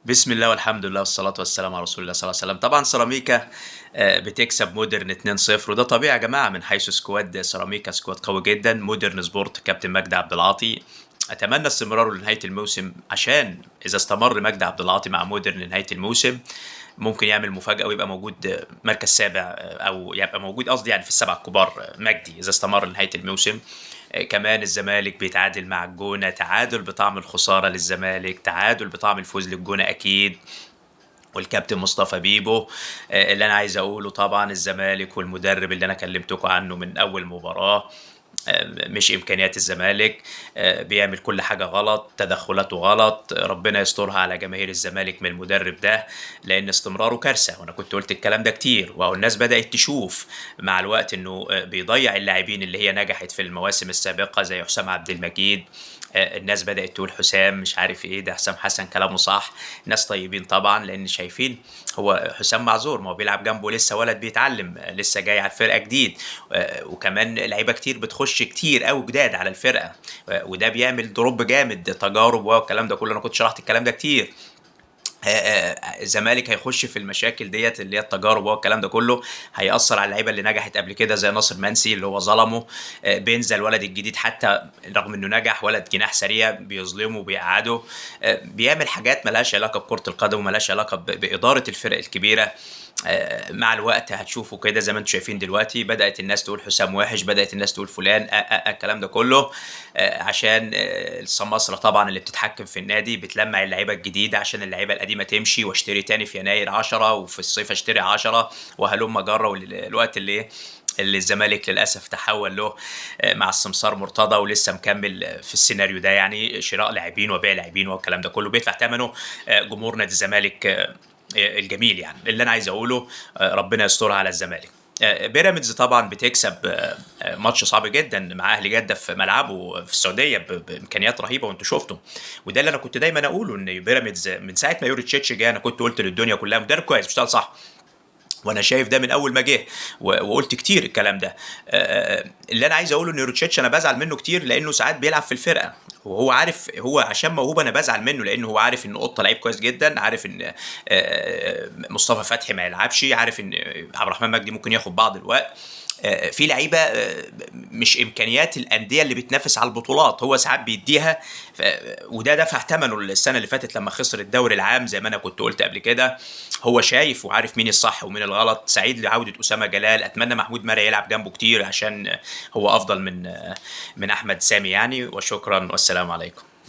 بسم الله والحمد لله والصلاة والسلام على رسول الله صلى الله عليه وسلم. طبعًا سيراميكا بتكسب مودرن 2-0 وده طبيعي يا جماعة من حيث سكواد سيراميكا سكواد قوي جدًا. مودرن سبورت كابتن مجدي عبد العاطي أتمنى استمراره لنهاية الموسم، عشان إذا استمر مجدي عبد العاطي مع مودرن لنهاية الموسم ممكن يعمل مفاجأة ويبقى موجود مركز سابع، أو يبقى موجود قصدي يعني في السبعة الكبار. مجدي إذا استمر لنهاية الموسم. كمان الزمالك بيتعادل مع الجونة، تعادل بطعم الخسارة للزمالك، تعادل بطعم الفوز للجونة أكيد. والكابتن مصطفى بيبو. اللي أنا عايز أقوله طبعًا الزمالك والمدرب اللي أنا كلمتكم عنه من أول مباراة مش إمكانيات الزمالك. بيعمل كل حاجة غلط، تدخلاته غلط، ربنا يسترها على جماهير الزمالك من المدرب ده، لأن استمراره كارثة. وأنا كنت قلت الكلام ده كتير، وأهو الناس بدأت تشوف مع الوقت إنه بيضيع اللاعبين اللي هي نجحت في المواسم السابقة زي حسام عبد المجيد. الناس بدأت تقول حسام مش عارف إيه، ده حسام حسن كلامه صح. ناس طيبين طبعًا لأن شايفين هو حسام معذور، ما هو بيلعب جنبه لسه ولد بيتعلم، لسه جاي على الفرقة جديد. وكمان لعيبة كتير بتخش كتير أوي جداد على الفرقة، وده بيعمل دروب جامد، تجارب والكلام ده كله. أنا كنت شرحت الكلام ده كتير. الزمالك هيخش في المشاكل ديّة اللي هي التجارب والكلام ده كله، هيأثّر على اللعيبة اللي نجحت قبل كده زي ناصر منسي اللي هو ظلمه. بينزل الولد الجديد حتى رغم إنه نجح، ولد جناح سريع بيظلمه وبيقعّده. بيعمل حاجات ما لهاش علاقة بكرة القدم وما لهاش علاقة بإدارة الفرق الكبيرة. مع الوقت هتشوفوا كده زي ما أنتم شايفين دلوقتي بدأت الناس تقول حسام وِحِش، بدأت الناس تقول فلان الكلام ده كله. عشان السماسرة طبعًا اللي بتتحكم في النادي بتلمّع اللعيبة الجديدة عشان اللعيبة القديمة تمشي، واشتري تاني في يناير 10 وفي الصيف اشتري 10 وهلُم جرّا. الوقت اللي الزمالك للأسف تحوّل له مع السمسار مرتضى، ولسه مكمّل في السيناريو ده، يعني شراء لاعبين وبيع لاعبين والكلام ده كله، بيدفع تمنه جمهور نادي الزمالك الجميل يعني. اللي أنا عايز أقوله ربنا يسترها على الزمالك. بيراميدز طبعًا بتكسب ماتش صعب جدًا مع أهلي جدة في ملعبه في السعودية بإمكانيات رهيبة وأنتم شُفتوا. وده اللي أنا كنت دايمًا أقوله إن بيراميدز من ساعة ما يوريتشيتش جه أنا كنت قُلت للدنيا كلها مدرب كويس بيشتغل صح. وأنا شايف ده من أول ما جه، وقُلت كتير الكلام ده. اللي أنا عايز أقوله إن يوروتشيتش أنا بازعل منه كتير لإنه ساعات بيلعب في الفرقة، وهو عارف هو عشان موهوب أنا بازعل منه، لإنه هو عارف إن قطة لعيب كويس جدًا، عارف إن مصطفى فتحي ما يلعبش، عارف إن عبد الرحمن مجدي ممكن ياخد بعض الوقت. في لعيبة مش إمكانيات الأندية اللي بتنافس على البطولات، هو ساعات بيدّيها. ف وده دفع تمنه السنة اللي فاتت لمّا خسر الدوري العام زي ما أنا كنت قُلت قبل كده. هو شايف وعارف مين الصح ومين الغلط. سعيد لعودة أسامة جلال، أتمنى محمود مرعي يلعب جنبه كتير عشان هو أفضل من أحمد سامي يعني. وشكرًا والسلام عليكم.